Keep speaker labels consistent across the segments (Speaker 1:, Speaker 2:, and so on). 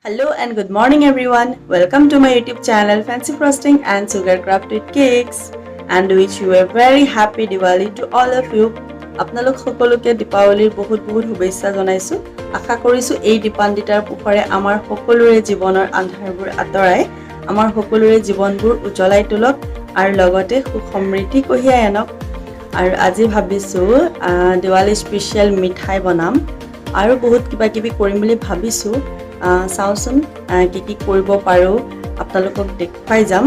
Speaker 1: Hello and good morning everyone. Welcome to my YouTube channel Fancy Frosting and Sugar Crafted Cakes and wish you a very happy Diwali to all of you. আপোনালোক সকলোকে দীপাৱলীৰ বহুত শুভেচ্ছা জনাইছো। আশা কৰিছো এই দীপান্বিতাৰ পোহৰে আমাৰ সকলোৰে জীৱনৰ আন্ধাৰবোৰ আঁতৰাই আমাৰ সকলোৰে জীৱনবোৰ উজ্বলাই তুলক আৰু লগতে সুখ সমৃদ্ধি কঢ়িয়াই আনক। আৰু আজি ভাবিছো দিৱালী স্পেশাল মিঠাই বনাম আৰু বহুত কিবা কিবি কৰিম বুলি ভাবিছো। চাওচোন কি কৰিব পাৰো আপোনালোকক দেখাই যাম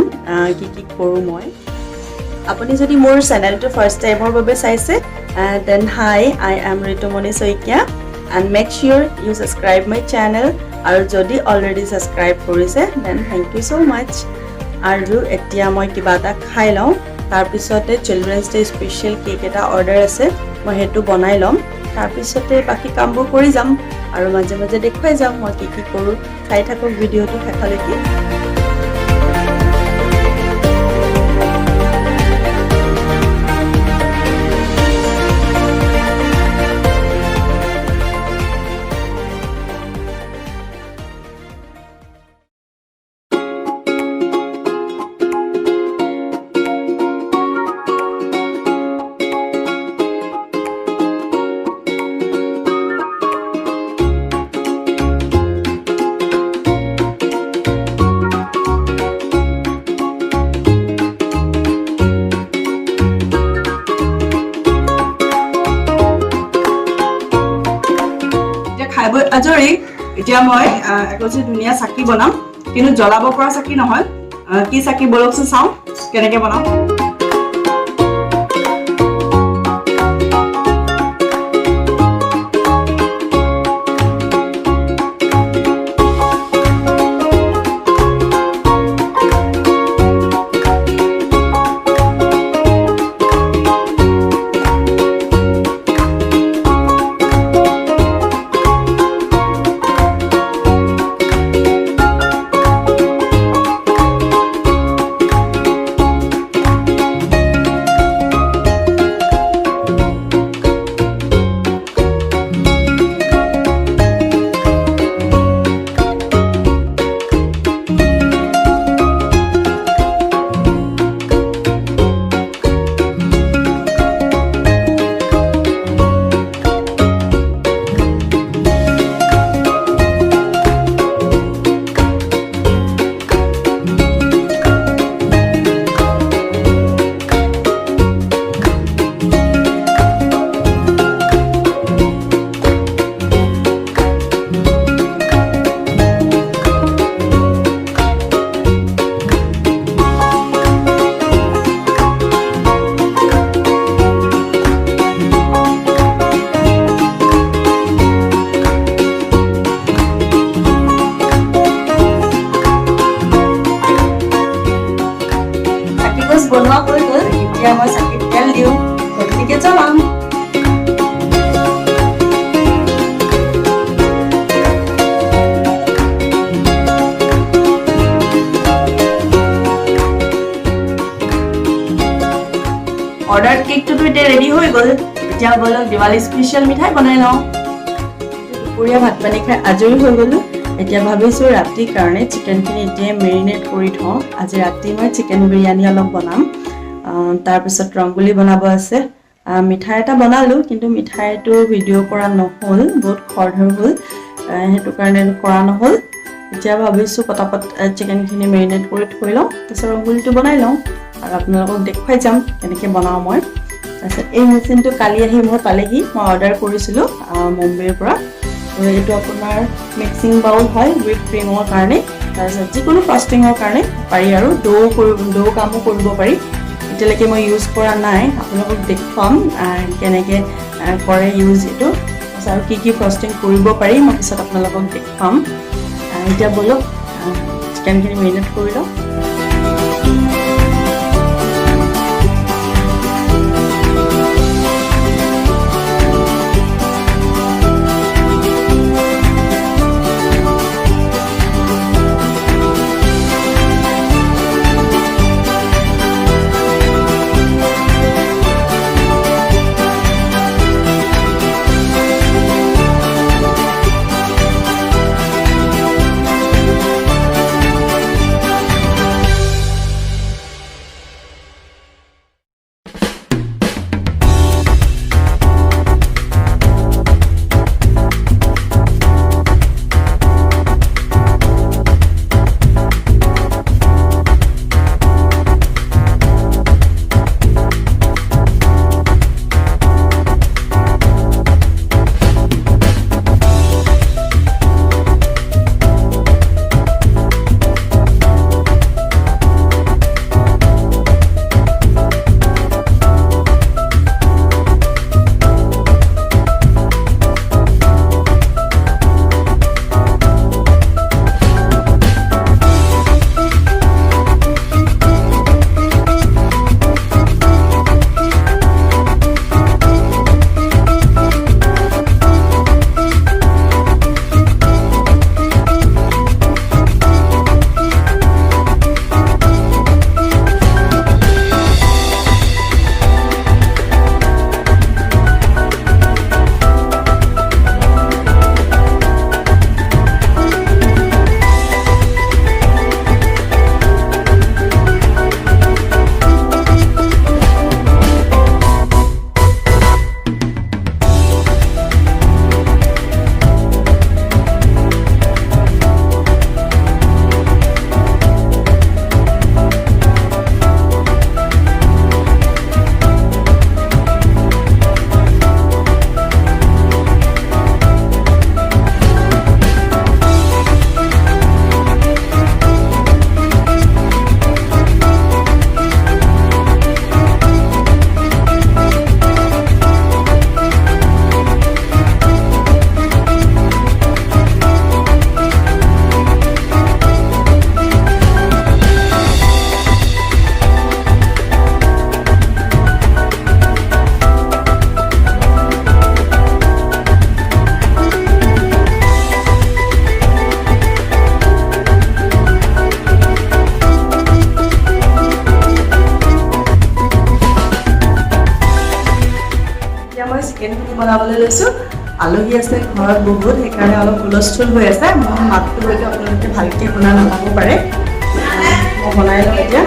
Speaker 1: কি কৰো মই। আপুনি যদি মোৰ চেনেলটো ফাৰ্স্ট টাইমৰ বাবে চাইছে then hi, I am Ritu and make sure you subscribe my channel আৰু যদি already subscribe কৰিছে then thank you so much। আৰু এতিয়া মই কিবা এটা খাই লওঁ, তাৰ পিছতে চিলড্ৰেনছ ডে স্পেশাল কেক এটা অৰ্ডাৰ আছে, মই হেতু বনাই লম, তাৰ পিছতে বাকি কামবোৰ কৰি যাম আৰু মাজে মাজে দেখাই যাম মই কি কৰো। চাই থাকক ভিডিওটো শেষলৈকে। আজৰি এতিয়া মই একোছি ধুনিয়া চাকি বনাম, কিন্তু জ্বলাব পৰা চাকি নহয়। কি চাকি বলকচোন চাও কেনেকে বনাম। বনোৱা হৈ গ'ল, এতিয়া মই চাকিত তেল দিওঁ, গতিকে জ্বলাম। অৰ্ডাৰ কেকটো এতিয়া ৰেডি হৈ গ'ল, এতিয়া বলক দিৱালী স্পেশাল মিঠাই বনাই লওঁ। দুপৰীয়া ভাত পানী খাই আজৰি হৈ গ'লো। এতিয়া ভাবিছো ৰাতিৰ কাৰণে চিকেনখিনি এতিয়া মেৰিনেট কৰি থওঁ। আজি ৰাতি মই চিকেন বিৰিয়ানী অলপ বনাম, তাৰ পিছত ৰংগুলি বনাব আছে। মিঠাই এটা বনালো, কিন্তু মিঠাইটো ভিডিঅ' কৰা নহ'ল, বহুত খৰধৰ হ'ল, সেইটো কাৰণে কৰা নহ'ল। এতিয়া ভাবিছো পটাপট চিকেনখিনি মেৰিনেট কৰি থৈ লওঁ, তাৰপিছত ৰংগুলিটো বনাই লওঁ আৰু আপোনালোকক দেখুৱাই যাম কেনেকৈ বনাওঁ মই। তাৰপিছত এই মেচিনটো কালি আহি মোৰ পালেহি, মই অৰ্ডাৰ কৰিছিলোঁ মুম্বাইৰ পৰা। এইটো আপোনাৰ মিক্সিং বাউল হয় হুইপ ক্ৰীমৰ কাৰণে, তাৰপিছত যিকোনো ফ্ৰষ্টিঙৰ কাৰণে পাৰি আৰু ডো কামো কৰিব পাৰি। এতিয়ালৈকে মই ইউজ কৰা নাই, আপোনালোকক দেখুৱাম কেনেকৈ কৰে ইউজ এইটো, আৰু কি ফ্ৰষ্টিং কৰিব পাৰি মই পিছত আপোনালোকক দেখুৱাম। এতিয়া বলক চিকেনখিনি মেৰিনেট কৰি লওঁ। বনাবলৈ লৈছোঁ আলহী আছে ঘৰত বহুত সেইকাৰণে অলপ হুলস্থুল হৈ আছে মোৰ মাতটো হয়তো আপোনালোকে ভালকৈ শুনা নাপাব পাৰে মই বনাই লওঁ এতিয়া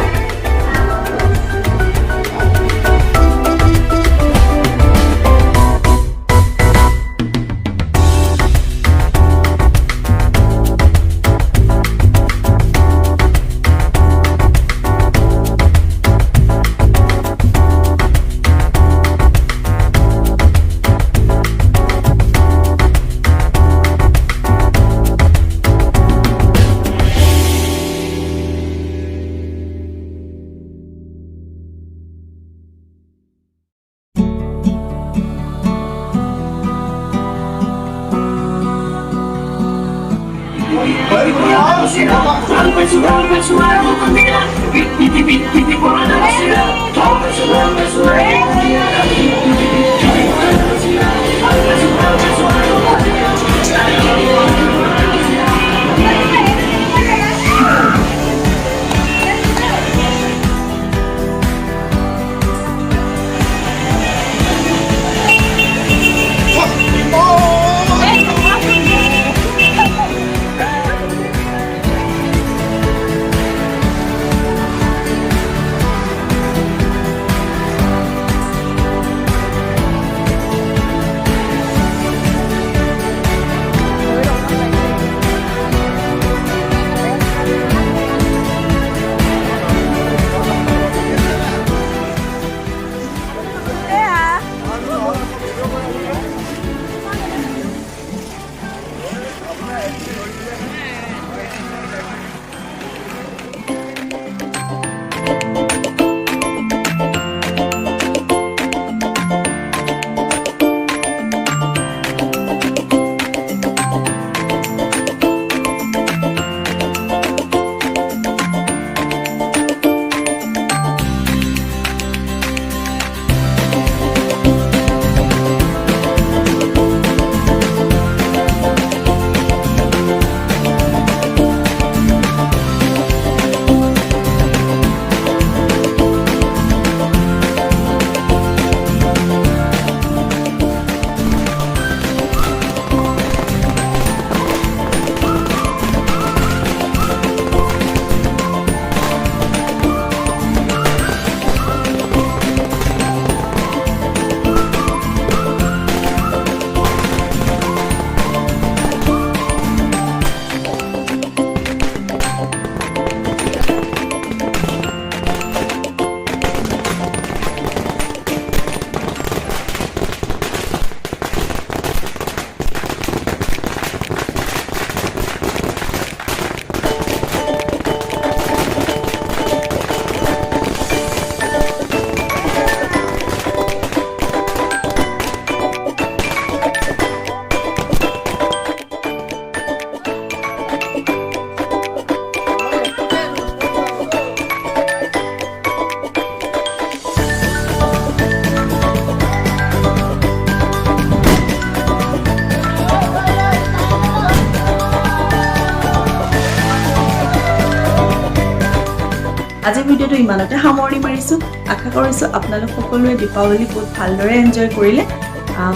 Speaker 1: আজি ভিডিওটো ইমানতে সামৰণি মাৰিছো আশা কৰিছো আপোনালোক সকলোৱে দীপাৱলী বহুত ভালদৰে এনজয় কৰিলে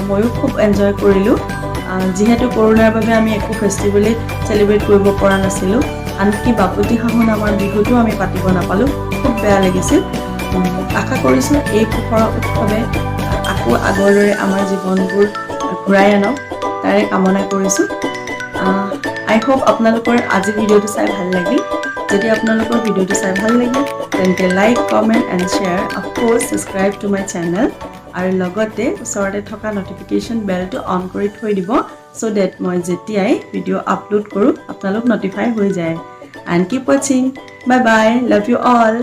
Speaker 1: ময়ো খুব এনজয় কৰিলো যেহেতু কৰোনাৰ বাবে আমি একো ফেষ্টিভেল সেলিব্ৰেট কৰিব পৰা নাছিলো আনকি বাপুতি সাহোন আমাৰ বিহুটো আমি পাতিব নাপালো খুব বেয়া লাগিছিল আশা কৰিছো এই পোহৰৰ উৎসৱে আকৌ আগৰদৰে আমাৰ জীৱনবোৰ ঘূৰাই আনক তাৰে কামনা কৰিছো আই হোপ আপোনালোকৰ আজি ভিডিওটো চাই ভাল লাগিল যদি আপোনালোকৰ ভিডিওটো চাই ভাল লাগিল তেন্তে like comment and share of course subscribe to my channel আৰু লগতে ওচৰতে থকা নটিফিকেশন বেলটো অন কৰি থৈ দিব so that মই যেতিয়াই ভিডিও আপলোড কৰো আপোনালোক নটিফাই হৈ যায় and keep watching bye bye love you all